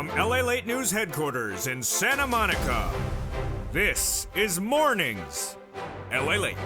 From LA Late News headquarters in Santa Monica, this is Mornings LA Late.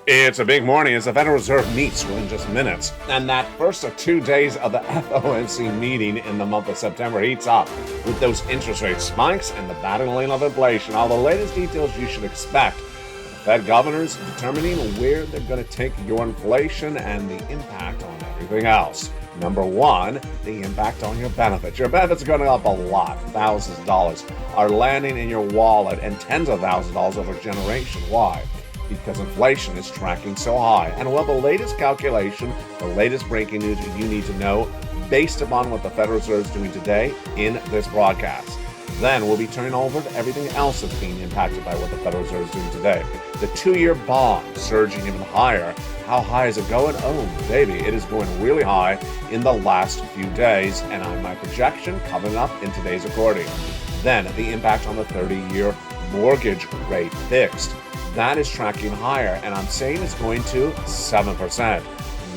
It's a big morning as the Federal Reserve meets within just minutes. And that first of 2 days of the FOMC meeting in the month of September heats up with those interest rate spikes and the battling of inflation. All the latest details you should expect. The Fed governors determining where they're going to take your inflation and the impact on everything else. Number one, the impact on your benefits. Your benefits are going up a lot. Thousands of dollars are landing in your wallet and tens of thousands of dollars over a generation. Why? Because inflation is tracking so high. And well, the latest calculation, the latest breaking news you need to know based upon what the Federal Reserve is doing today in this broadcast. Then we'll be turning over to everything else that's being impacted by what the Federal Reserve is doing today. The 2-year bond surging even higher. How high is it going? Oh, baby, it is going really high in the last few days. And on my projection coming up in today's recording. Then the impact on the 30-year mortgage rate fixed. That is tracking higher, and I'm saying it's going to 7%.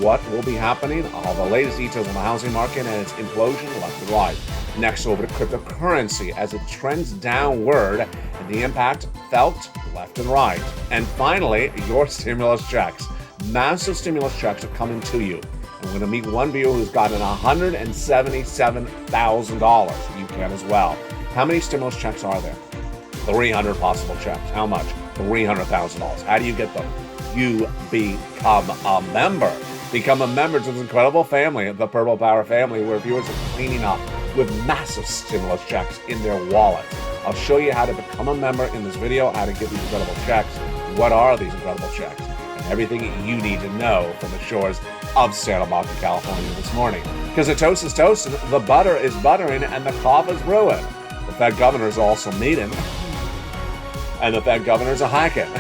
What will be happening? All the latest details on the housing market and its implosion left and right. Next, over to cryptocurrency as it trends downward, and the impact felt left and right. And finally, your stimulus checks. Massive stimulus checks are coming to you. I'm going to meet one viewer who's gotten $177,000. You can as well. How many stimulus checks are there? 300 possible checks. How much? $300,000. How do you get them? You become a member. Become a member to this incredible family, the Purple Power family, where viewers are cleaning up with massive stimulus checks in their wallet. I'll show you how to become a member in this video, how to get these incredible checks, what are these incredible checks, and everything you need to know from the shores of Santa Monica, California this morning. Because the toast is toasting, the butter is buttering, and the coffee is brewing. The Fed governors are also meeting. And the Fed governors are hacking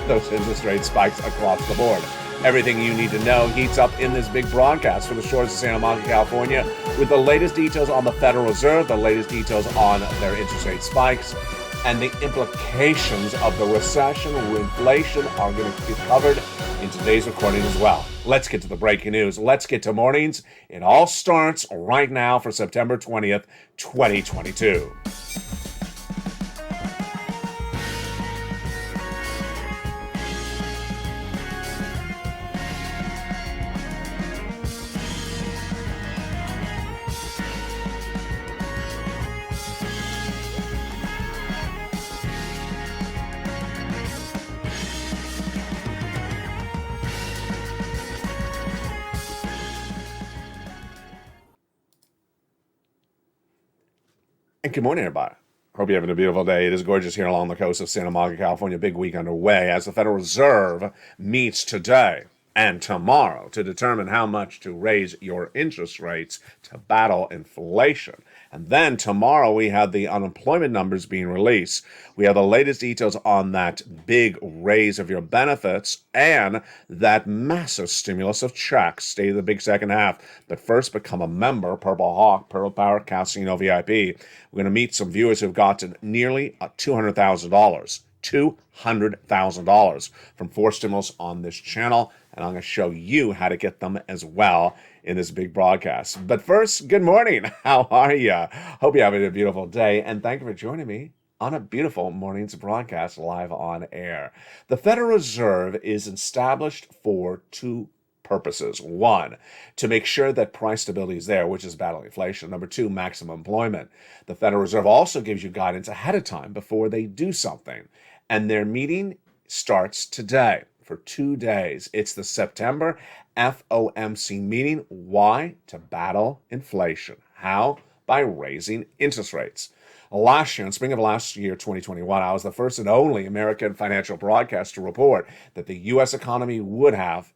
those interest rate spikes across the board. Everything you need to know heats up in this big broadcast from the shores of Santa Monica, California, with the latest details on the Federal Reserve, the latest details on their interest rate spikes, and the implications of the recession or inflation are going to be covered in today's recording as well. Let's get to the breaking news. Let's get to mornings. It all starts right now for September 20th, 2022. And good morning, everybody. Hope you're having a beautiful day. It is gorgeous here along the coast of Santa Monica, California. Big week underway as the Federal Reserve meets today and tomorrow to determine how much to raise your interest rates to battle inflation. And then tomorrow we have the unemployment numbers being released. We have the latest details on that big raise of your benefits and that massive stimulus of checks. Stay to the big second half. But first, become a member, Purple Hawk, Purple Power Casino VIP. We're going to meet some viewers who've gotten nearly $200,000. $200,000 from 4 stimulus on this channel. And I'm going to show you how to get them as well in this big broadcast. But first, good morning. How are you? Hope you're having a beautiful day. And thank you for joining me on a beautiful morning's broadcast live on air. The Federal Reserve is established for 2 purposes. 1, to make sure that price stability is there, which is battling inflation. Number 2, maximum employment. The Federal Reserve also gives you guidance ahead of time before they do something. And their meeting starts today for 2 days. It's the September FOMC meeting. Why? To battle inflation. How? By raising interest rates. Last year, in spring of last year, 2021, I was the first and only American financial broadcast to report that the U.S. economy would have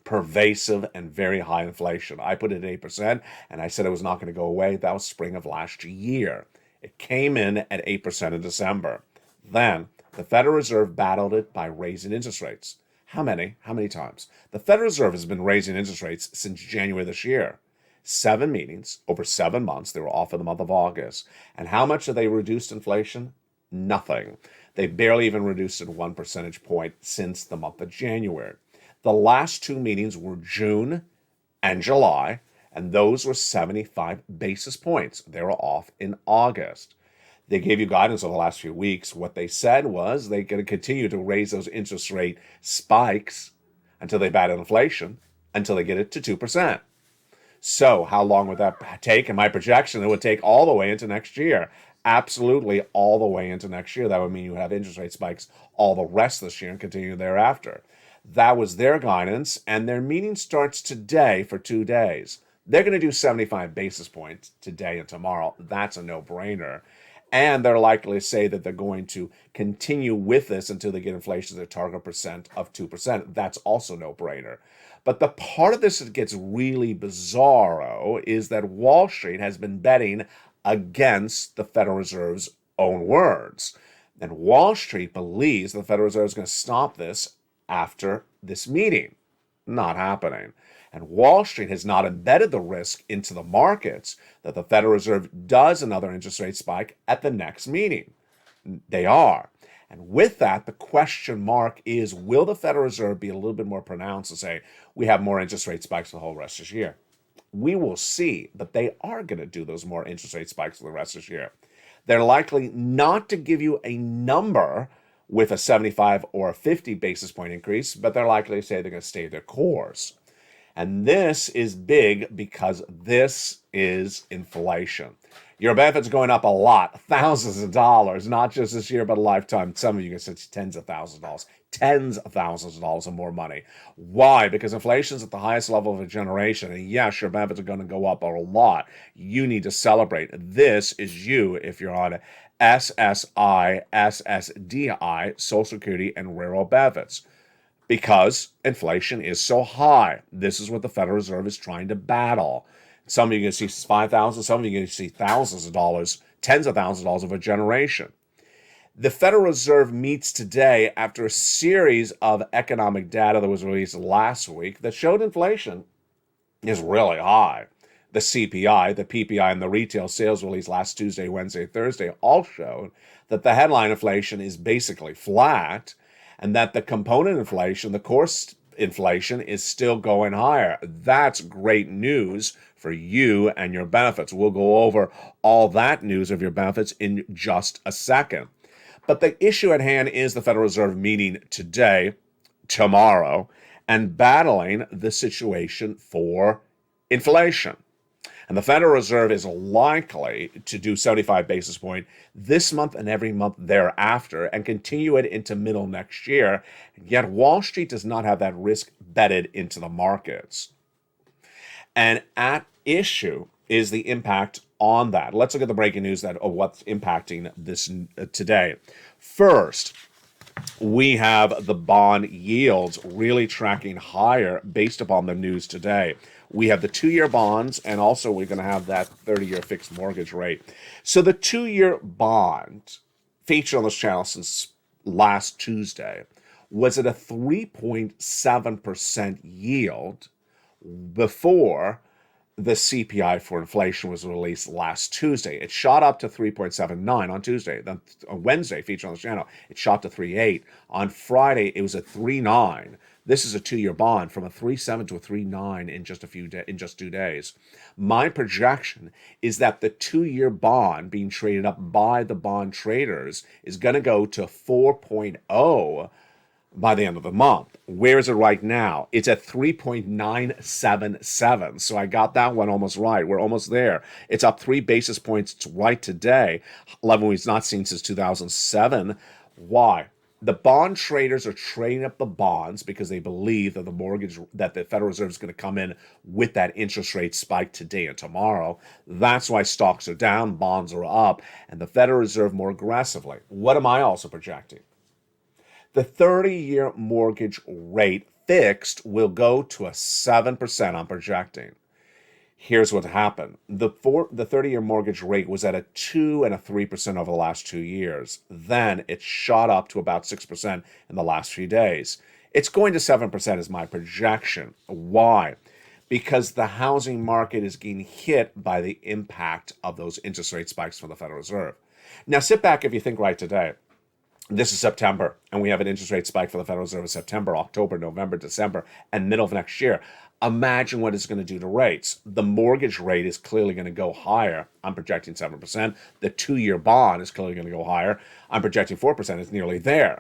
pervasive and very high inflation. I put it at 8%, and I said it was not going to go away. That was spring of last year. It came in at 8% in December. Then the Federal Reserve battled it by raising interest rates. How many? How many times? The Federal Reserve has been raising interest rates since January this year. 7 meetings over 7 months. They were off in the month of August. And how much have they reduced inflation? Nothing. They barely even reduced it 1 percentage point since the month of January. The last 2 meetings were June and July, and those were 75 basis points. They were off in August. They gave you guidance over the last few weeks. What they said was they're going to continue to raise those interest rate spikes until they bat inflation, until they get it to 2%. So how long would that take? In my projection, it would take all the way into next year. Absolutely all the way into next year. That would mean you have interest rate spikes all the rest of this year and continue thereafter. That was their guidance, and their meeting starts today for 2 days. They're going to do 75 basis points today and tomorrow. That's a no-brainer. And they're likely to say that they're going to continue with this until they get inflation to their target percent of 2%. That's also no-brainer. But the part of this that gets really bizarro is that Wall Street has been betting against the Federal Reserve's own words. And Wall Street believes the Federal Reserve is going to stop this after this meeting. Not happening. And Wall Street has not embedded the risk into the markets that the Federal Reserve does another interest rate spike at the next meeting. They are. And with that, the question mark is, will the Federal Reserve be a little bit more pronounced and say, we have more interest rate spikes for the whole rest of this year? We will see, but they are going to do those more interest rate spikes for the rest of this year. They're likely not to give you a number with a 75 or a 50 basis point increase, but they're likely to say they're going to stay their course. And this is big because this is inflation. Your benefits are going up a lot, thousands of dollars, not just this year, but a lifetime. Some of you can say tens of thousands of dollars, tens of thousands of dollars or more money. Why? Because inflation is at the highest level of a generation. And yes, your benefits are going to go up a lot. You need to celebrate. This is you if you're on SSI, SSDI, Social Security, and Railroad benefits. Because inflation is so high. This is what the Federal Reserve is trying to battle. Some of you are going to see 5,000, some of you are going to see thousands of dollars, tens of thousands of dollars over a generation. The Federal Reserve meets today after a series of economic data that was released last week that showed inflation is really high. The CPI, the PPI, and the retail sales released last Tuesday, Wednesday, Thursday all showed that the headline inflation is basically flat, and that the component inflation, the core inflation, is still going higher. That's great news for you and your benefits. We'll go over all that news of your benefits in just a second. But the issue at hand is the Federal Reserve meeting today, tomorrow, and battling the situation for inflation. And the Federal Reserve is likely to do 75 basis point this month and every month thereafter and continue it into middle next year. Yet Wall Street does not have that risk bedded into the markets. And at issue is the impact on that. Let's look at the breaking news of what's impacting this today. First, we have the bond yields really tracking higher based upon the news today. We have the 2-year bonds, and also we're going to have that 30-year fixed mortgage rate. So the 2-year bond, featured on this channel since last Tuesday, was at a 3.7% yield before the CPI for inflation was released last Tuesday. It shot up to 3.79 on Tuesday. Then on Wednesday, featured on this channel, it shot to 3.8. On Friday, it was at 3.9. This is a 2-year bond from a 3.7 to a 3.9 in just 2 days. My projection is that the 2-year bond being traded up by the bond traders is going to go to 4.0 by the end of the month. Where is it right now? It's at 3.977. So I got that one almost right. We're almost there. It's up 3 basis points right today, level we've not seen since 2007. Why? The bond traders are trading up the bonds because they believe that the Federal Reserve is going to come in with that interest rate spike today and tomorrow. That's why stocks are down, bonds are up, and the Federal Reserve more aggressively. What am I also projecting? The 30-year mortgage rate fixed will go to a 7%, I'm projecting. Here's what happened. The 30-year mortgage rate was at a 2 and a 3% over the last 2 years. Then it shot up to about 6% in the last few days. It's going to 7% is my projection. Why? Because the housing market is getting hit by the impact of those interest rate spikes from the Federal Reserve. Now sit back if you think right today. This is September, and we have an interest rate spike for the Federal Reserve in September, October, November, December, and middle of next year. Imagine what it's going to do to rates. The mortgage rate is clearly going to go higher. I'm projecting 7%. The 2-year bond is clearly going to go higher. I'm projecting 4%. It's nearly there.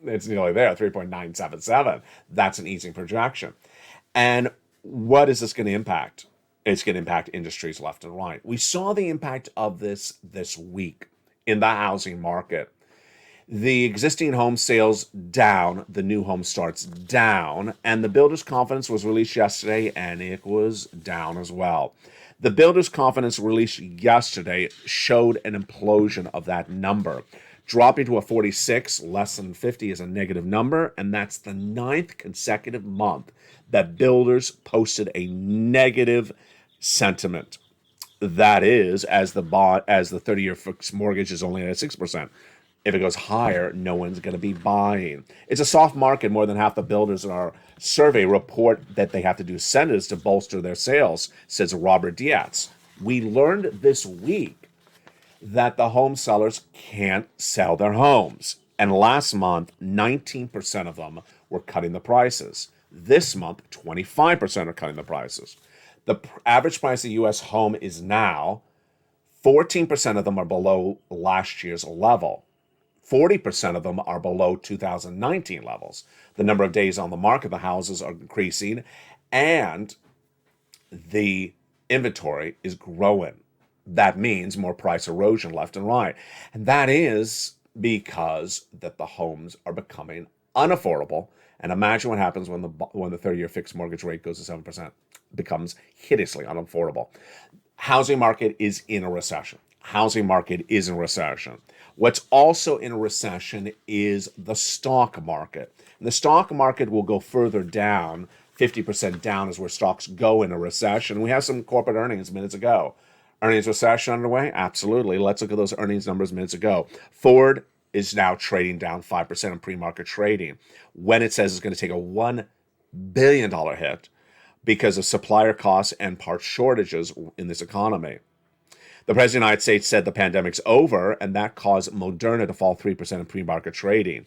It's nearly there, 3.977. That's an easing projection. And what is this going to impact? It's going to impact industries left and right. We saw the impact of this week in the housing market. The existing home sales down, the new home starts down, and the builder's confidence was released yesterday, and it was down as well. The builder's confidence released yesterday showed an implosion of that number. Dropping to a 46, less than 50 is a negative number, and that's the 9th consecutive month that builders posted a negative sentiment. That is, as the 30-year fixed mortgage is only at 6%. If it goes higher, no one's going to be buying. It's a soft market. More than half the builders in our survey report that they have to do incentives to bolster their sales, says Robert Dietz. We learned this week that the home sellers can't sell their homes. And last month, 19% of them were cutting the prices. This month, 25% are cutting the prices. The average price of a U.S. home is now 14% of them are below last year's level. 40% of them are below 2019 levels. The number of days on the market, the houses are increasing, and the inventory is growing. That means more price erosion left and right. And that is because that the homes are becoming unaffordable. And imagine what happens when the 30-year fixed mortgage rate goes to 7%. It becomes hideously unaffordable. Housing market is in a recession. Housing market is in recession. What's also in a recession is the stock market. And the stock market will go further down. 50% down is where stocks go in a recession. We have some corporate earnings minutes ago. Earnings recession underway? Absolutely. Let's look at those earnings numbers minutes ago. Ford is now trading down 5% in pre-market trading when it says it's going to take a $1 billion hit because of supplier costs and part shortages in this economy. The President of the United States said the pandemic's over, and that caused Moderna to fall 3% in pre-market trading.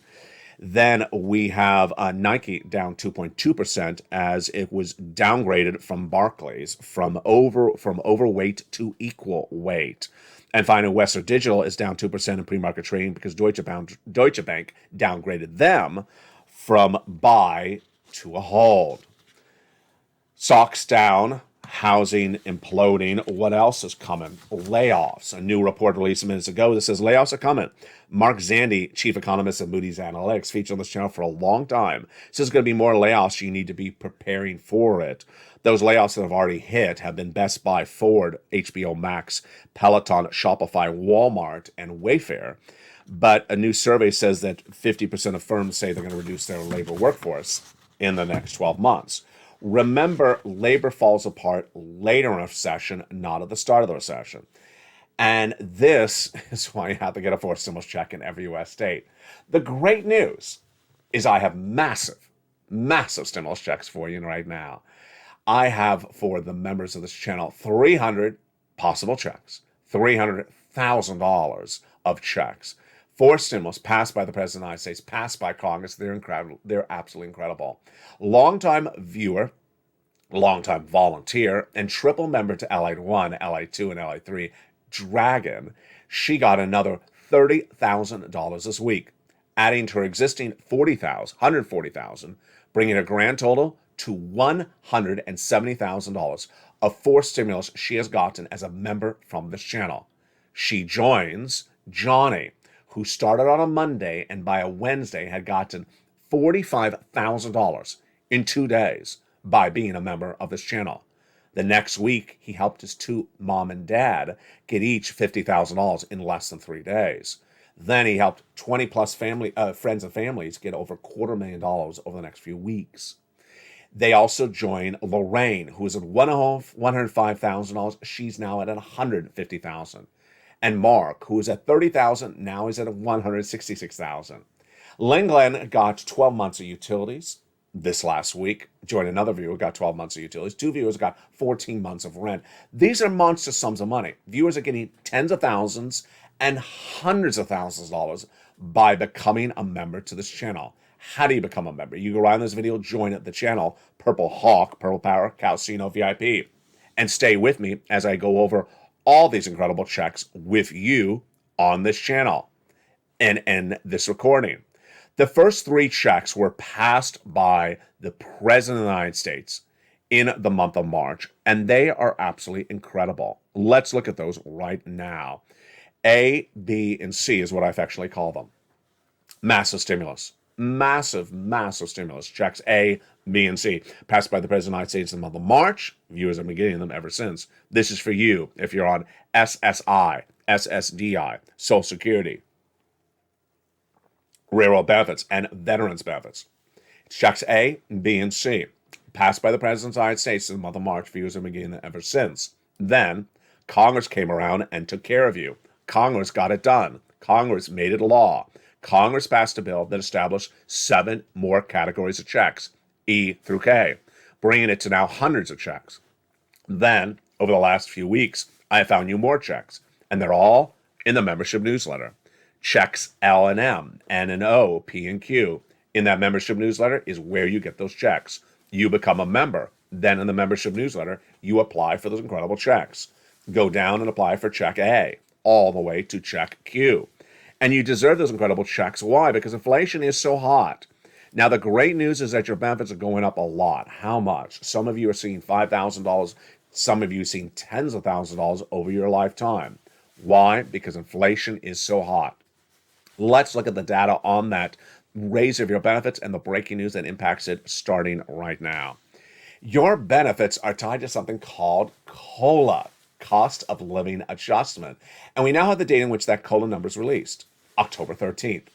Then we have Nike down 2.2% as it was downgraded from Barclays from overweight to equal weight. And finally, Western Digital is down 2% in pre-market trading because Deutsche Bank downgraded them from buy to a hold. Stocks down. Housing imploding. What else is coming? Layoffs. A new report released minutes ago that says layoffs are coming. Mark Zandi, chief economist at Moody's Analytics, featured on this channel for a long time, says there's going to be more layoffs. You need to be preparing for it. Those layoffs that have already hit have been Best Buy, Ford, HBO Max, Peloton, Shopify, Walmart, and Wayfair. But a new survey says that 50% of firms say they're going to reduce their labor workforce in the next 12 months. Remember, labor falls apart later in a recession, not at the start of the recession. And this is why you have to get a forced stimulus check in every U.S. state. The great news is I have massive stimulus checks for you right now. I have, for the members of this channel, 300 possible checks, $300,000 of checks for stimulus passed by the President of the United States, passed by Congress. They're incredible. They're absolutely incredible. Longtime viewer, longtime volunteer, and triple member to Allied 1, Allied 2, and Allied 3, Dragon, she got another $30,000 this week, adding to her existing $140,000, bringing her grand total to $170,000 of forced stimulus she has gotten as a member from this channel. She joins Johnny, who started on a Monday and by a Wednesday had gotten $45,000 in 2 days by being a member of this channel. The next week, he helped his two mom and dad get each $50,000 in less than 3 days. Then he helped 20 plus friends and families get over $250,000 over the next few weeks. They also joined Lorraine, who was at $105,000. She's now at $150,000. And Mark, who was at $30,000, now is at $166,000. Lenglen got 12 months of utilities this last week. Joined another viewer, got 12 months of utilities. 2 viewers got 14 months of rent. These are monster sums of money. Viewers are getting tens of thousands and hundreds of thousands of dollars by becoming a member to this channel. How do you become a member? You go around this video, join the channel, Purple Hawk, Purple Power, Calcino VIP, and stay with me as I go over all these incredible checks with you on this channel and in this recording. The first three checks were passed by the President of the United States in the month of March, and they are absolutely incredible. Let's look at those right now. A, B, and C is what I affectionately call them. Massive stimulus. Massive, massive stimulus. Checks A, B, and C. Passed by the President of the United States in the month of March. Viewers have been getting them ever since. This is for you if you're on SSI, SSDI, Social Security, railroad benefits, and veterans benefits. It's checks A, B, and C. Passed by the President of the United States in the month of March. Viewers have been getting them ever since. Then, Congress came around and took care of you. Congress got it done. Congress made it law. Congress passed a bill that established 7 more categories of checks, E through K, bringing it to now hundreds of checks. Then, over the last few weeks, I have found you more checks, and they're all in the membership newsletter. Checks L and M, N and O, P and Q. In that membership newsletter is where you get those checks. You become a member. Then in the membership newsletter, you apply for those incredible checks. Go down and apply for check A, all the way to check Q. And you deserve those incredible checks. Why? Because inflation is so hot. Now, the great news is that your benefits are going up a lot. How much? Some of you are seeing $5,000. Some of you are seeing tens of thousands of dollars over your lifetime. Why? Because inflation is so hot. Let's look at the data on that raise of your benefits and the breaking news that impacts it starting right now. Your benefits are tied to something called COLA, cost of living adjustment. And we now have the date in which that COLA number is released, October 13th.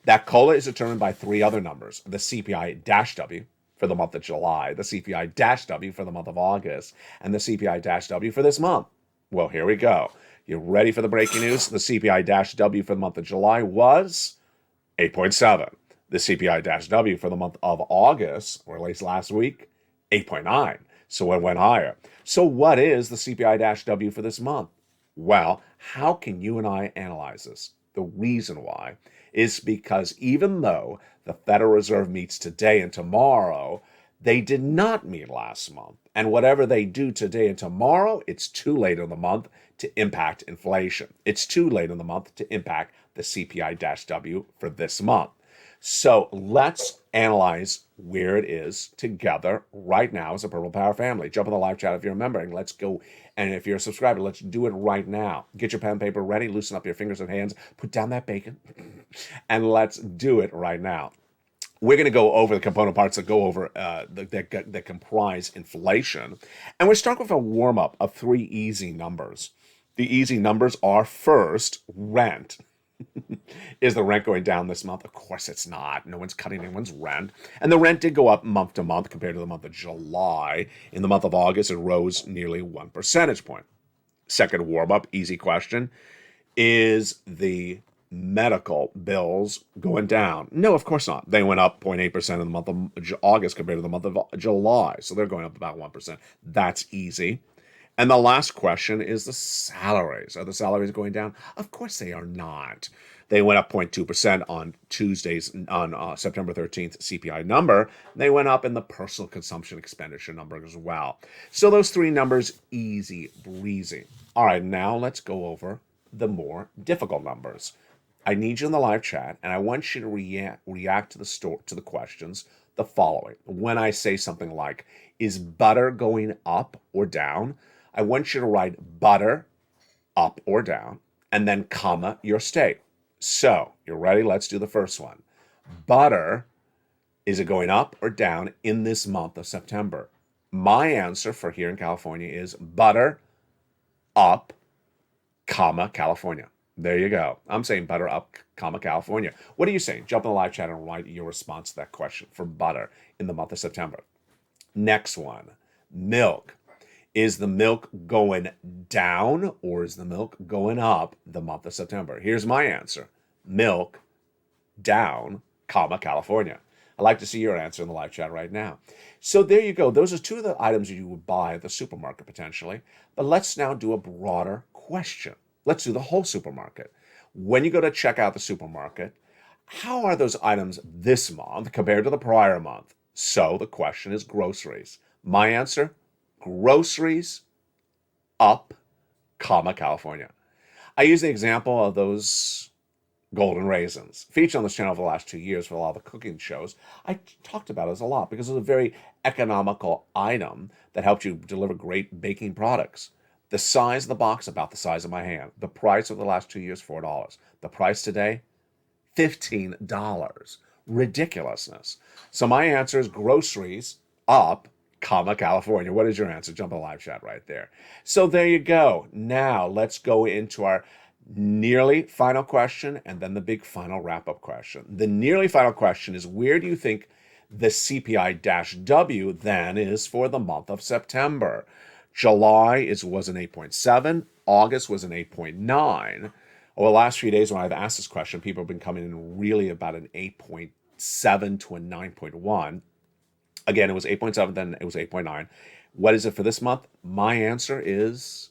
That COLA is determined by 3 other numbers, the CPI-W for the month of July, the CPI-W for the month of August, and the CPI-W for this month. Well, here we go. You ready for the breaking news? The CPI-W for the month of July was 8.7. The CPI-W for the month of August, or at least last week, 8.9. So it went higher. So what is the CPI-W for this month? Well, how can you and I analyze this? The reason why is because even though the Federal Reserve meets today and tomorrow, they did not meet last month. And whatever they do today and tomorrow, it's too late in the month to impact inflation. It's too late in the month to impact the CPI-W for this month. So let's analyze where it is together right now as a Purple Power family. Jump in the live chat if you're a member, and let's go. And if you're a subscriber, let's do it right now. Get your pen and paper ready, loosen up your fingers and hands, put down that bacon, and let's do it right now. We're going to go over the component parts that go over that comprise inflation. And we start with a warm-up of 3 easy numbers. The easy numbers are, first, rent. Is the rent going down this month? Of course it's not. No one's cutting anyone's rent. And the rent did go up month to month compared to the month of July. In the month of August, it rose nearly 1 percentage point. Second warm-up, easy question. Is the medical bills going down? No, of course not. They went up 0.8% in the month of August compared to the month of July. So they're going up about 1%. That's easy. And the last question is the salaries. Are the salaries going down? Of course they are not. They went up 0.2% on Tuesday's, on September 13th CPI number. They went up in the personal consumption expenditure number as well. So those 3 numbers, easy breezy. All right, now let's go over the more difficult numbers. I need you in the live chat, and I want you to react to the questions the following. When I say something like, is butter going up or down? I want you to write butter up or down, and then comma your state. So, you're ready? Let's do the first one. Butter, is it going up or down in this month of September? My answer for here in California is butter up, comma, California. There you go. I'm saying butter up, comma, California. What are you saying? Jump in the live chat and write your response to that question for butter in the month of September. Next one, milk. Is the milk going down or is the milk going up the month of September? Here's my answer. Milk down, comma, California. I'd like to see your answer in the live chat right now. So there you go. Those are 2 of the items you would buy at the supermarket potentially. But let's now do a broader question. Let's do the whole supermarket. When you go to check out the supermarket, how are those items this month compared to the prior month? So the question is groceries. My answer, groceries up, comma, California. I use the example of those golden raisins. Featured on this channel for the last 2 years for a lot of the cooking shows. I talked about it a lot because it's a very economical item that helps you deliver great baking products. The size of the box, about the size of my hand. The price over the last 2 years, $4. The price today, $15. Ridiculousness. So my answer is groceries up, comma, California. What is your answer? Jump in the live chat right there. So there you go. Now let's go into our nearly final question and then the big final wrap-up question. The nearly final question is, where do you think the CPI-W then is for the month of September? July was an 8.7. August was an 8.9. Over the last few days when I've asked this question, people have been coming in really about an 8.7 to a 9.1. Again, it was 8.7, then it was 8.9. What is it for this month? My answer is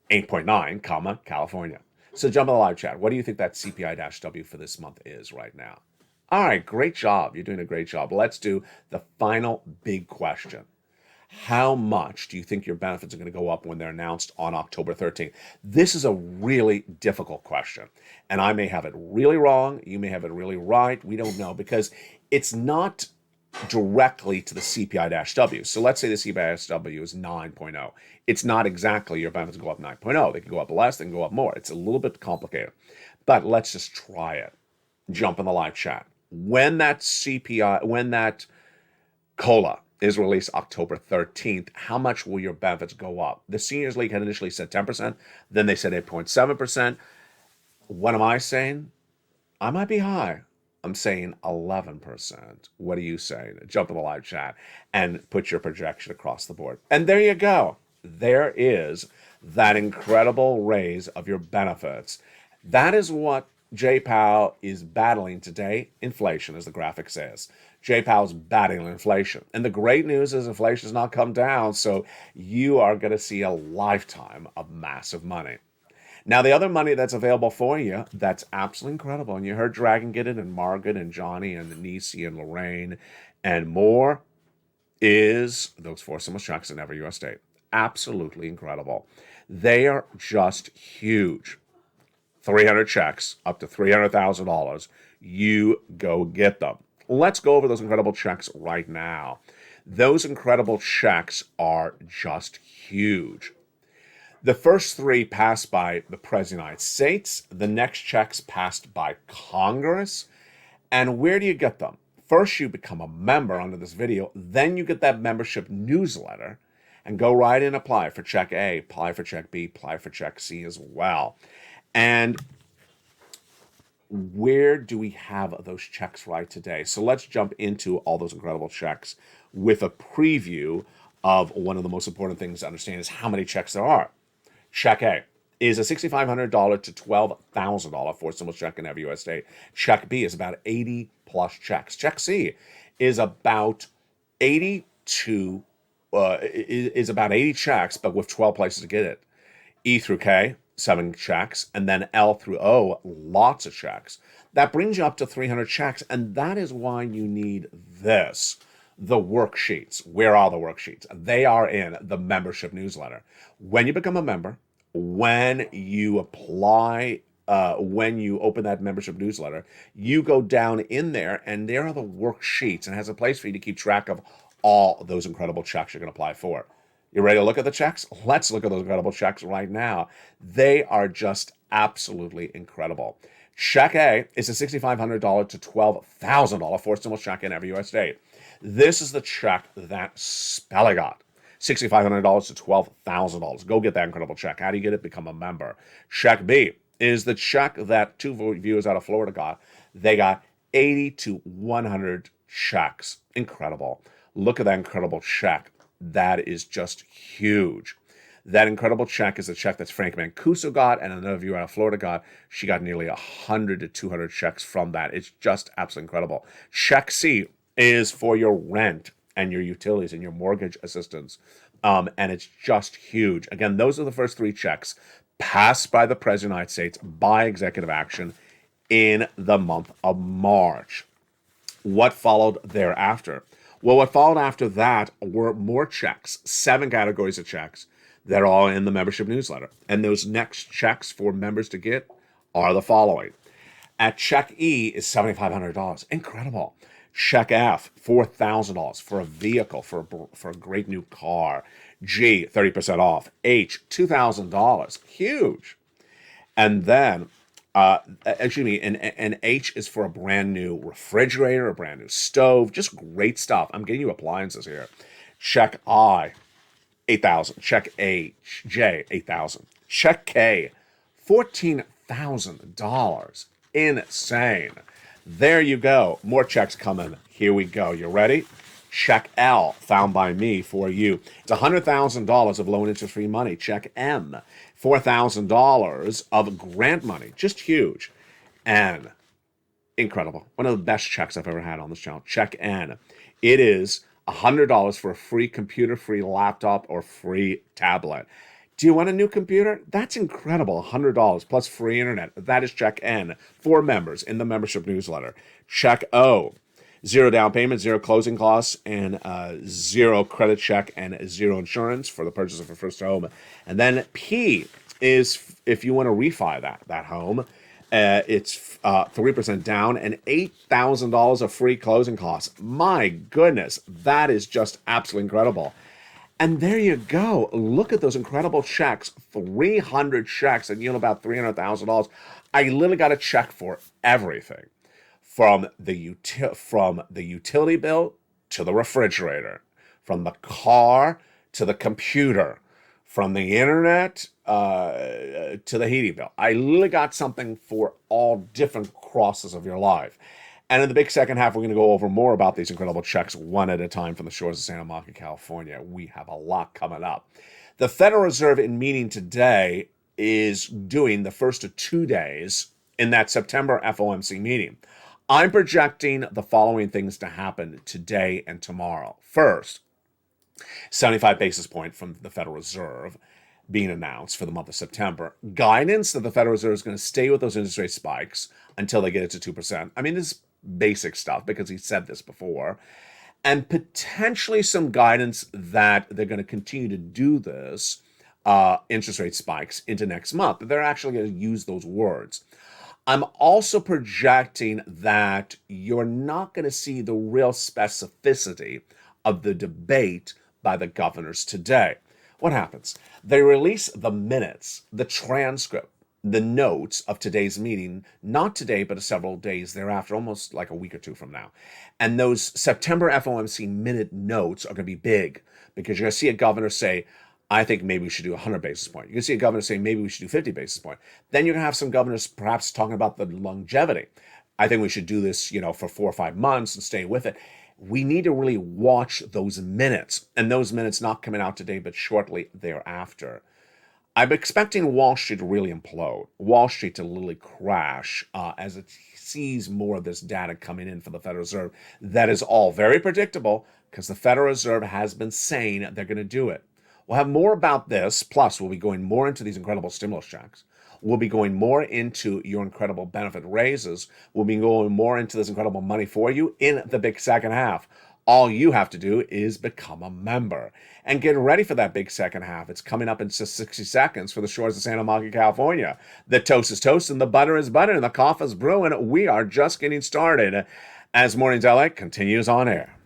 8.9, comma, California. So jump in the live chat. What do you think that CPI-W for this month is right now? All right, great job. You're doing a great job. Let's do the final big question. How much do you think your benefits are going to go up when they're announced on October 13th? This is a really difficult question, and I may have it really wrong. You may have it really right. We don't know because it's not directly to the CPI-W. So let's say the CPI-W is 9.0. It's not exactly your benefits go up 9.0. They can go up less, they can go up more. It's a little bit complicated, but let's just try it. Jump in the live chat. When that COLA is released October 13th, how much will your benefits go up? The Seniors League had initially said 10%, then they said 8.7%. What am I saying? I might be high. I'm saying 11%. What are you saying? Jump in the live chat and put your projection across the board. And there you go. There is that incredible raise of your benefits. That is what Jay Powell is battling today. Inflation, as the graphic says. Jay Powell's battling inflation. And the great news is inflation has not come down, so you are going to see a lifetime of massive money. Now, the other money that's available for you, that's absolutely incredible, and you heard Dragon get it, and Margaret, and Johnny, and Nisi, and Lorraine, and more, is those 4 stimulus checks in every U.S. state. Absolutely incredible. They are just huge. 300 checks, up to $300,000. You go get them. Let's go over those incredible checks right now. Those incredible checks are just huge. The first 3 passed by the President of the United States. The next checks passed by Congress. And where do you get them? First, you become a member under this video. Then you get that membership newsletter and go right in, apply for check A, apply for check B, apply for check C as well. And where do we have those checks right today? So let's jump into all those incredible checks with a preview of one of the most important things to understand is how many checks there are. Check A is a $6,500 to $12,000 for stimulus check in every U.S. state. Check B is about 80 plus checks. Check C is about 80 checks, but with 12 places to get it. E through K, 7 checks, and then L through O, lots of checks. That brings you up to 300 checks, and that is why you need this. The worksheets. Where are the worksheets? They are in the membership newsletter. When you become a member, when you apply, when you open that membership newsletter, you go down in there and there are the worksheets and it has a place for you to keep track of all those incredible checks you're going to apply for. You ready to look at the checks? Let's look at those incredible checks right now. They are just absolutely incredible. Check A is a $6,500 to $12,000 for stimulus check in every U.S. state. This is the check that Spelly got. $6,500 to $12,000. Go get that incredible check. How do you get it? Become a member. Check B is the check that 2 viewers out of Florida got. They got 80 to 100 checks. Incredible. Look at that incredible check. That is just huge. That incredible check is a check that Frank Mancuso got and another viewer out of Florida got. She got nearly 100 to 200 checks from that. It's just absolutely incredible. Check C is for your rent and your utilities and your mortgage assistance. And it's just huge. Again, those are the first 3 checks passed by the President of the United States by executive action in the month of March. What followed thereafter? Well, what followed after that were more checks, 7 categories of checks that are all in the membership newsletter. And those next checks for members to get are the following. At check E is $7,500. Incredible. Check F, $4,000 for a vehicle, for a great new car. G, 30% off. H, $2,000. Huge. And then, and H is for a brand new refrigerator, a brand new stove, just great stuff. I'm getting you appliances here. Check I, $8,000. Check J, $8,000. Check K, $14,000. Insane. There you go. More checks coming. Here we go. You ready? Check L, found by me for you. It's $100,000 of low and interest-free money. Check M, $4,000 of grant money. Just huge. N, incredible. One of the best checks I've ever had on this channel. Check N. It is $100 for a free computer, free laptop, or free tablet. Do you want a new computer? That's incredible. $100 plus free internet. That is check N for members in the membership newsletter. Check O, 0 down payment, 0 closing costs, and 0 credit check, and 0 insurance for the purchase of a first home. And then P is if you want to refi that home. It's 3% down and $8,000 of free closing costs. My goodness, that is just absolutely incredible. And there you go. Look at those incredible checks. 300 checks and yield about $300,000. I literally got a check for everything, from the utility bill to the refrigerator, from the car to the computer, from the internet to the heating bill. I literally got something for all different crosses of your life. And in the big second half, we're going to go over more about these incredible checks one at a time from the shores of Santa Monica, California. We have a lot coming up. The Federal Reserve in meeting today is doing the first of 2 days in that September FOMC meeting. I'm projecting the following things to happen today and tomorrow. First, 75 basis point from the Federal Reserve being announced for the month of September. Guidance that the Federal Reserve is going to stay with those interest rate spikes until they get it to 2%. I mean, this is basic stuff because he said this before. And potentially some guidance that they're going to continue to do this interest rate spikes into next month. But they're actually going to use those words. I'm also projecting that you're not going to see the real specificity of the debate by the governors today. What happens? They release the minutes, the transcript, the notes of today's meeting, not today, but several days thereafter, almost like a week or two from now. And those September FOMC minute notes are going to be big because you're going to see a governor say, I think maybe we should do 100 basis points. You're going to see a governor say, maybe we should do 50 basis points. Then you're going to have some governors perhaps talking about the longevity. I think we should do this, for 4 or 5 months and stay with it. We need to really watch those minutes, and those minutes not coming out today, but shortly thereafter. I'm expecting Wall Street to really implode, Wall Street to literally crash as it sees more of this data coming in for the Federal Reserve. That is all very predictable because the Federal Reserve has been saying they're going to do it. We'll have more about this, plus we'll be going more into these incredible stimulus checks. We'll be going more into your incredible benefit raises. We'll be going more into this incredible money for you in the big second half. All you have to do is become a member and get ready for that big second half. It's coming up in just 60 seconds for the shores of Santa Monica, California. The toast is toast and the butter is butter and the coffee is brewing. We are just getting started as Mornings LA continues on air.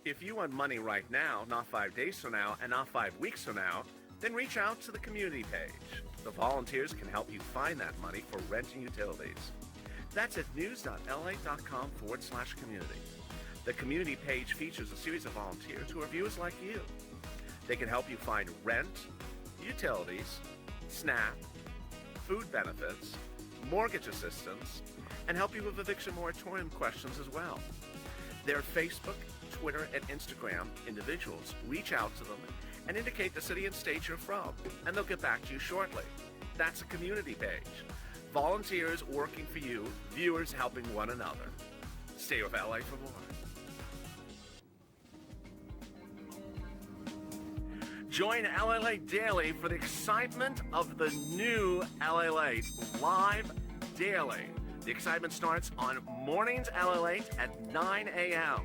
If you want money right now, not 5 days from now, and not 5 weeks from now, then reach out to the community page. The volunteers can help you find that money for rent and utilities. That's at news.la.com/community. The community page features a series of volunteers who are viewers like you. They can help you find rent, utilities, SNAP, food benefits, mortgage assistance, and help you with eviction moratorium questions as well. Their Facebook, Twitter, and Instagram individuals reach out to them and indicate the city and state you're from, and they'll get back to you shortly. That's a community page. Volunteers working for you, viewers helping one another. Stay with LA for more. Join LA Daily for the excitement of the new LA live daily. The excitement starts on Mornings LA at 9 a.m.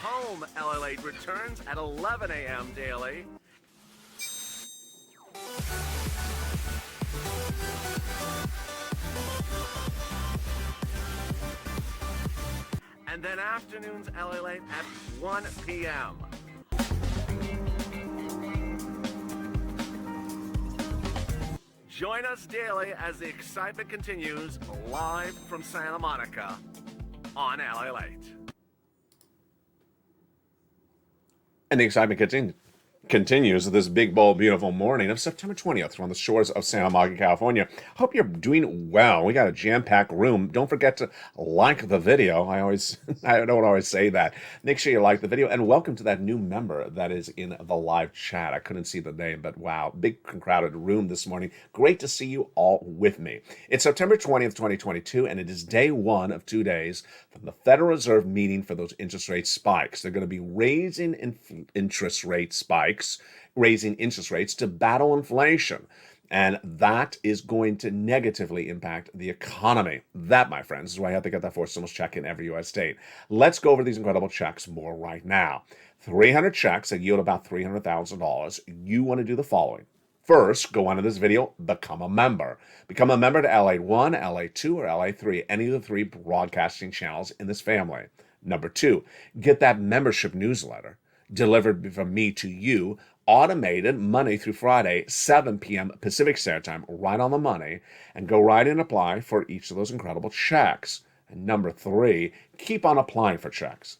Home LA returns at 11 a.m. daily. And then afternoons LA at 1 p.m. Join us daily as the excitement continues live from Santa Monica on LA Late. And the excitement continues this big, bold, beautiful morning of September 20th from the shores of Santa Monica, California. Hope you're doing well. We got a jam-packed room. Don't forget to like the video. I don't always say that. Make sure you like the video, and welcome to that new member that is in the live chat. I couldn't see the name, but wow, big crowded room this morning. Great to see you all with me. It's September 20th, 2022, and it is day one of 2 days from the Federal Reserve meeting for those interest rate spikes. They're going to be raising interest rate spikes, raising interest rates to battle inflation. And that is going to negatively impact the economy. That, my friends, is why you have to get that forced stimulus check in every U.S. state. Let's go over these incredible checks more right now. 300 checks that yield about $300,000. You want to do the following. First, go onto this video, become a member. Become a member to LA1, LA2, or LA3, any of the three broadcasting channels in this family. Number two, get that membership newsletter delivered from me to you, automated Monday through Friday, 7 p.m. Pacific Standard Time, right on the money, and go right and apply for each of those incredible checks. And number three, keep on applying for checks.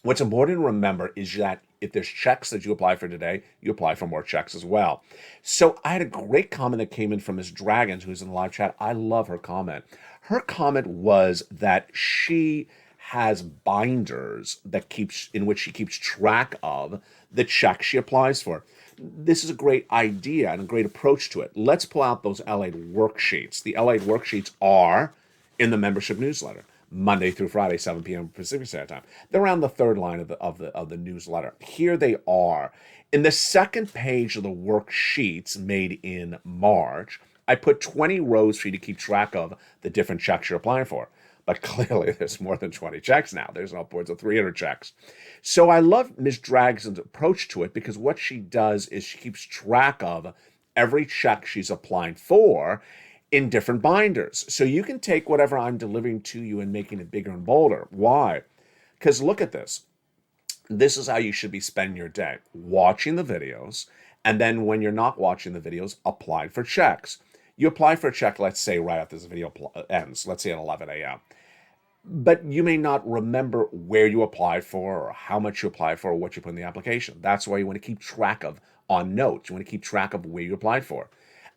What's important to remember is that if there's checks that you apply for today, you apply for more checks as well. So I had a great comment that came in from Ms. Dragons, who's in the live chat. I love her comment. Her comment was that she has binders in which she keeps track of the checks she applies for. This is a great idea and a great approach to it. Let's pull out those LA worksheets. The LA worksheets are in the membership newsletter, Monday through Friday, 7 p.m. Pacific Standard Time. They're around the third line of the newsletter. Here they are. In the second page of the worksheets made in March, I put 20 rows for you to keep track of the different checks you're applying for. But clearly, there's more than 20 checks now. There's upwards of 300 checks. So I love Ms. Dragson's approach to it, because what she does is she keeps track of every check she's applying for in different binders. So you can take whatever I'm delivering to you and making it bigger and bolder. Why? Because look at this. This is how you should be spending your day. Watching the videos, and then when you're not watching the videos, applying for checks. You apply for a check, let's say, right after this video ends, let's say at 11 a.m. But you may not remember where you applied for, or how much you applied for, or what you put in the application. That's why you want to keep track of on notes. You want to keep track of where you applied for.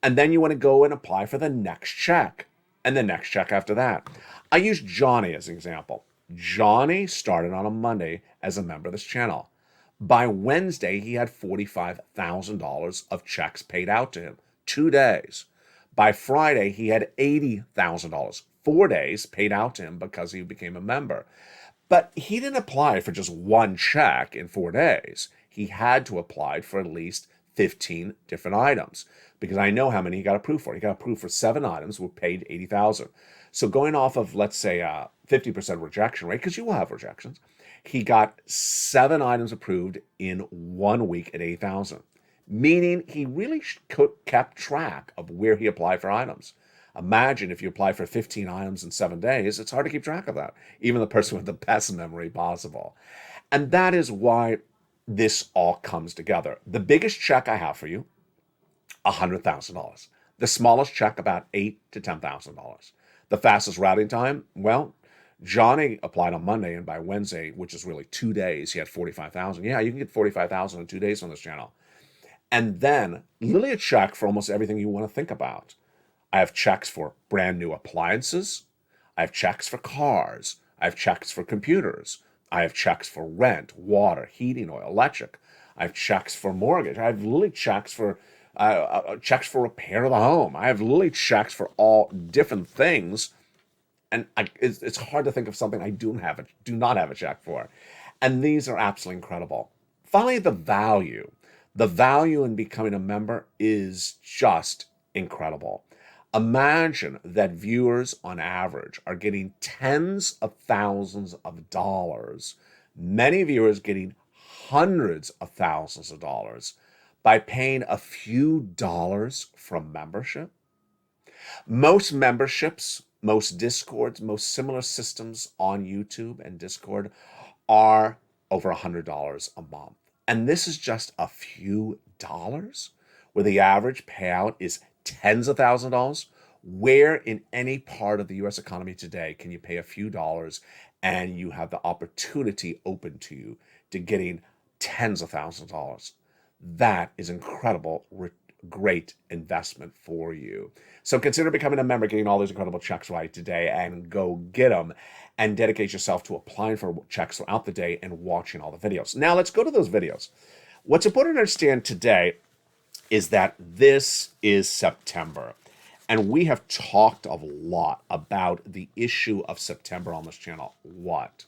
And then you want to go and apply for the next check, and the next check after that. I use Johnny as an example. Johnny started on a Monday as a member of this channel. By Wednesday, he had $45,000 of checks paid out to him. 2 days. By Friday, he had $80,000, 4 days paid out to him because he became a member. But he didn't apply for just one check in 4 days. He had to apply for at least 15 different items, because I know how many he got approved for. He got approved for 7 items, were paid $80,000. So going off of, let's say, a 50% rejection rate, because you will have rejections, he got 7 items approved in 1 week at $80,000. Meaning he really kept track of where he applied for items. Imagine if you apply for 15 items in 7 days, it's hard to keep track of that, even the person with the best memory possible. And that is why this all comes together. The biggest check I have for you, $100,000. The smallest check, about $8,000 to $10,000. The fastest routing time, well, Johnny applied on Monday, and by Wednesday, which is really 2 days, he had $45,000. Yeah, you can get $45,000 in 2 days on this channel. And then literally a check for almost everything you want to think about. I have checks for brand new appliances. I have checks for cars. I have checks for computers. I have checks for rent, water, heating oil, electric. I have checks for mortgage. I have literally checks for repair of the home. I have literally checks for all different things. And it's hard to think of something I do not have a check for. And these are absolutely incredible. Finally, the value. The value in becoming a member is just incredible. Imagine that viewers on average are getting tens of thousands of dollars, many viewers getting hundreds of thousands of dollars by paying a few dollars from membership. Most memberships, most Discords, most similar systems on YouTube and Discord are over $100 a month. And this is just a few dollars, where the average payout is tens of thousands of dollars. Where in any part of the US economy today can you pay a few dollars and you have the opportunity open to you to getting tens of thousands of dollars? That is incredible, great investment for you. So consider becoming a member, getting all these incredible checks right today, and go get them and dedicate yourself to applying for checks throughout the day and watching all the videos. Now let's go to those videos. What's important to understand today is that this is September. And we have talked a lot about the issue of September on this channel. What?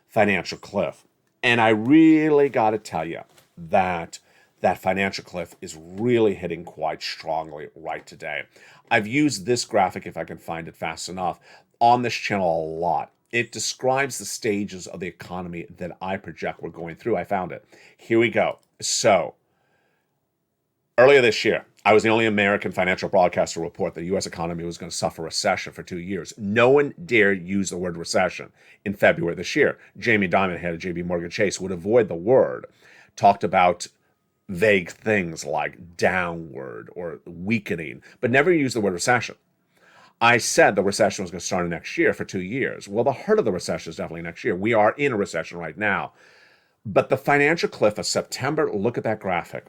Financial cliff. And I really got to tell you that that financial cliff is really hitting quite strongly right today. I've used this graphic, if I can find it fast enough, on this channel a lot. It describes the stages of the economy that I project we're going through. I found it. Here we go. So, earlier this year, I was the only American financial broadcaster to report the U.S. economy was going to suffer recession for 2 years. No one dared use the word recession in February this year. Jamie Dimon, head of JB Morgan Chase, would avoid the word, talked about vague things like downward or weakening, but never used the word recession. I said the recession was going to start next year for 2 years. Well, the heart of the recession is definitely next year. We are in a recession right now. But the financial cliff of September, look at that graphic.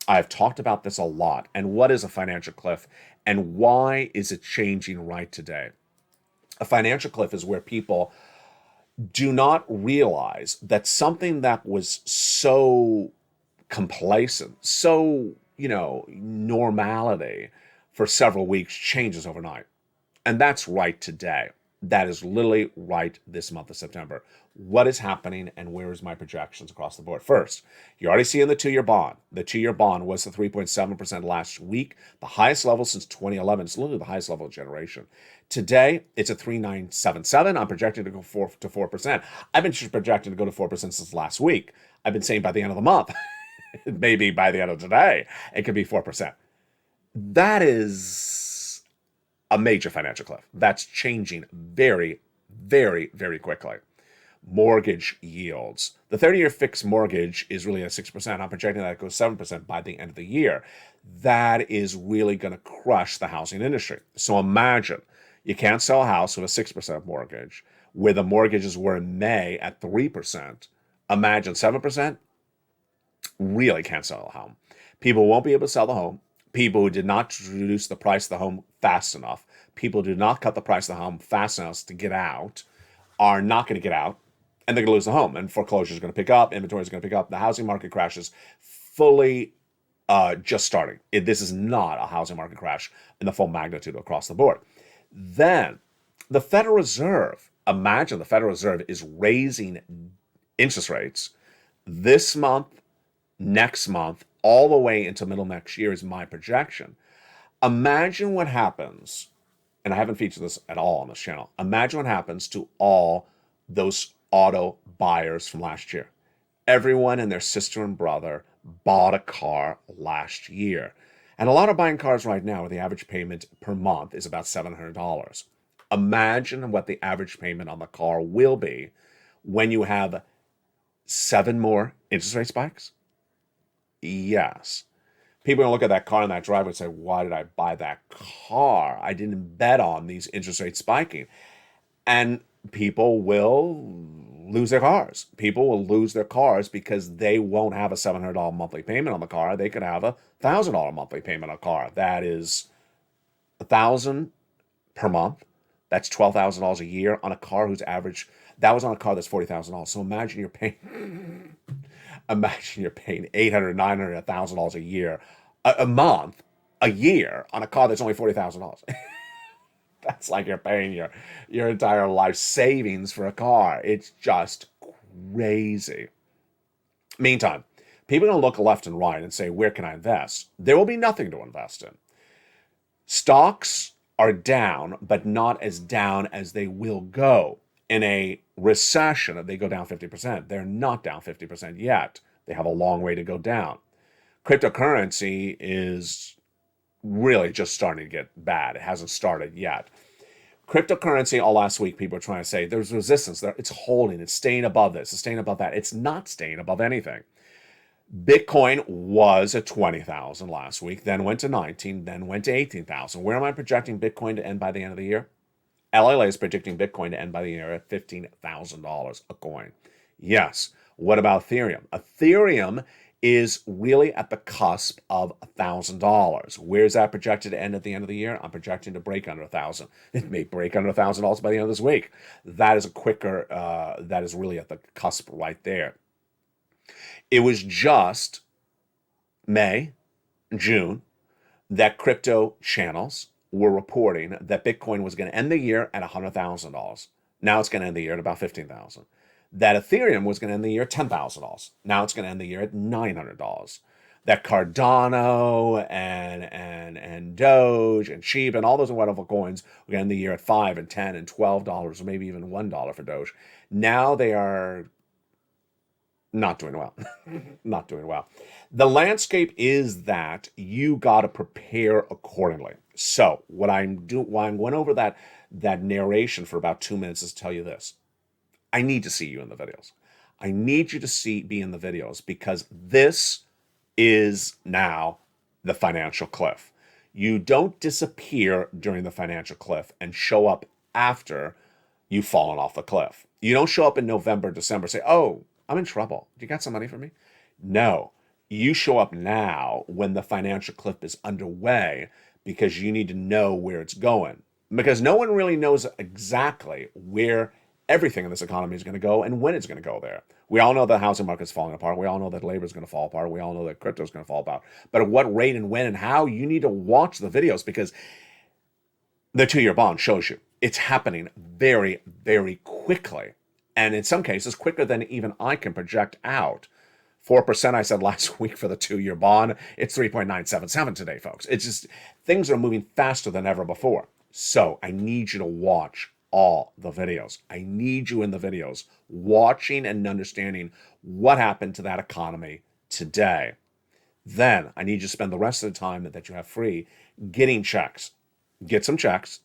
I've talked about this a lot. And what is a financial cliff? And why is it changing right today? A financial cliff is where people do not realize that something that was so complacent, so, normality for several weeks changes overnight. And that's right today. That is literally right this month of September. What is happening and where is my projections across the board? First, you already see in the two-year bond. The two-year bond was the 3.7% last week, the highest level since 2011. It's literally the highest level of generation. Today, it's at 3.977. I'm projecting to go 4%. I've been projecting to go to 4% since last week. I've been saying by the end of the month, maybe by the end of today, it could be 4%. That is a major financial cliff. That's changing very, very, very quickly. Mortgage yields. The 30-year fixed mortgage is really at 6%. I'm projecting that it goes 7% by the end of the year. That is really going to crush the housing industry. So imagine you can't sell a house with a 6% mortgage, where the mortgages were in May at 3%. Imagine 7%, really can't sell a home. People won't be able to sell the home. People who did not reduce the price of the home fast enough, people who did not cut the price of the home fast enough to get out, are not going to get out, and they're going to lose the home. And foreclosure is going to pick up, inventory is going to pick up. The housing market crash is fully just starting. This is not a housing market crash in the full magnitude across the board. Then the Federal Reserve, imagine the Federal Reserve is raising interest rates this month, next month, all the way until middle next year is my projection. Imagine what happens, and I haven't featured this at all on this channel. Imagine what happens to all those auto buyers from last year. Everyone and their sister and brother bought a car last year. And a lot are buying cars right now where the average payment per month is about $700. Imagine what the average payment on the car will be when you have 7 more interest rate spikes. Yes. People are going to look at that car in that driveway and say, why did I buy that car? I didn't bet on these interest rates spiking. And people will lose their cars. People will lose their cars because they won't have a $700 monthly payment on the car. They could have a $1,000 monthly payment on a car. That is $1,000 per month. That's $12,000 a year on a car whose average, that was on a car that's $40,000. So imagine you're paying $800, $900, $1,000 a year, a month, a year on a car that's only $40,000. That's like you're paying your entire life savings for a car. It's just crazy. Meantime, people are going to look left and right and say, where can I invest? There will be nothing to invest in. Stocks are down, but not as down as they will go. In a recession, if they go down 50%, they're not down 50% yet. They have a long way to go down. Cryptocurrency is really just starting to get bad. It hasn't started yet. Cryptocurrency, all last week, people were trying to say there's resistance there. It's holding. It's staying above this. It's staying above that. It's not staying above anything. Bitcoin was at 20,000 last week, then went to 19, then went to 18,000. Where am I projecting Bitcoin to end by the end of the year? LLA is predicting Bitcoin to end by the year at $15,000 a coin. Yes. What about Ethereum? Ethereum is really at the cusp of $1,000. Where's that projected to end at the end of the year? I'm projecting to break under 1,000. It may break under $1,000 by the end of this week. That is a quicker, that is really at the cusp right there. It was just May, June, that crypto channels were reporting that Bitcoin was going to end the year at $100,000. Now it's going to end the year at about $15,000. That Ethereum was going to end the year at $10,000. Now it's going to end the year at $900. That Cardano and Doge and Shiba and all those wonderful coins were going to end the year at $5 and $10 and $12, or maybe even $1 for Doge. Now they are not doing well. Not doing well. The landscape is that you got to prepare accordingly. So what I'm going over that narration for about 2 minutes is to tell you this. I need to see you in the videos. I need you to be in the videos, because this is now the financial cliff. You don't disappear during the financial cliff and show up after you've fallen off the cliff. You don't show up in November, December, say, oh, I'm in trouble. You got some money for me? No. You show up now when the financial cliff is underway, because you need to know where it's going. Because no one really knows exactly where everything in this economy is going to go and when it's going to go there. We all know the housing market's falling apart. We all know that labor is going to fall apart. We all know that crypto is going to fall apart. But at what rate and when and how, you need to watch the videos, because the 2-year bond shows you it's happening very, very quickly. And in some cases, quicker than even I can project out. 4%, I said last week for the 2-year bond. It's 3.977 today, folks. It's just, things are moving faster than ever before. So I need you to watch all the videos. I need you in the videos, watching and understanding what happened to that economy today. Then I need you to spend the rest of the time that you have free getting checks. Get some checks,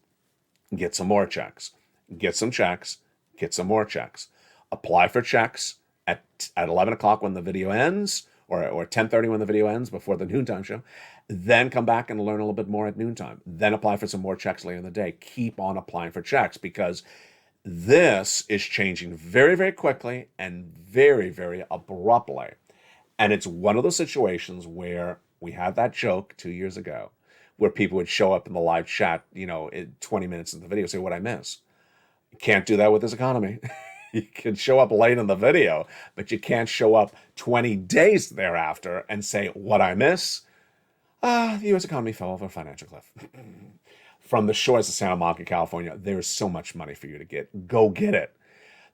get some more checks, get some checks, get some more checks. Apply for checks at 11 o'clock when the video ends, or 10:30 when the video ends, before the noontime show. Then come back and learn a little bit more at noontime. Then apply for some more checks later in the day. Keep on applying for checks, because this is changing very, very quickly and very, very abruptly. And it's one of those situations where we had that joke 2 years ago, where people would show up in the live chat, in 20 minutes in the video, say, what I miss. You can't do that with this economy. You can show up late in the video, but you can't show up 20 days thereafter and say, what I miss? The U.S. economy fell over a financial cliff. From the shores of Santa Monica, California, there's so much money for you to get. Go get it.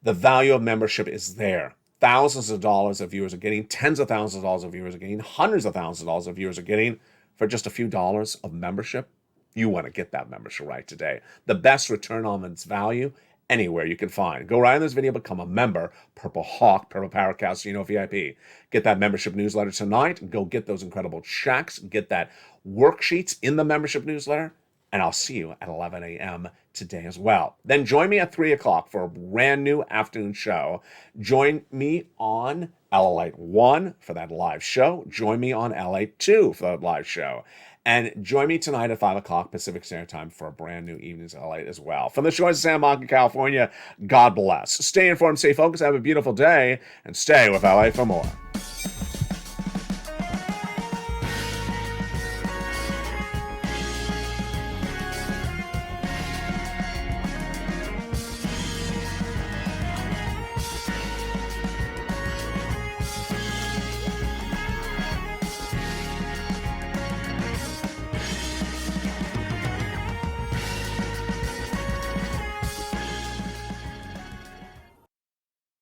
The value of membership is there. Thousands of dollars of viewers are getting, tens of thousands of dollars of viewers are getting, hundreds of thousands of dollars of viewers are getting for just a few dollars of membership. You want to get that membership right today. The best return on its value anywhere you can find. Go right in this video, become a member, Purple Hawk, Purple Paracast, VIP. Get that membership newsletter tonight. Go get those incredible checks. Get that worksheets in the membership newsletter. And I'll see you at 11 a.m. today as well. Then join me at 3 o'clock for a brand new afternoon show. Join me on LLate 1 for that live show. Join me on LA 2 for that live show. And join me tonight at 5 o'clock Pacific Standard Time for a brand new Evenings LA as well. From the shores of Santa Monica, California, God bless. Stay informed, stay focused, have a beautiful day, and stay with LA for more.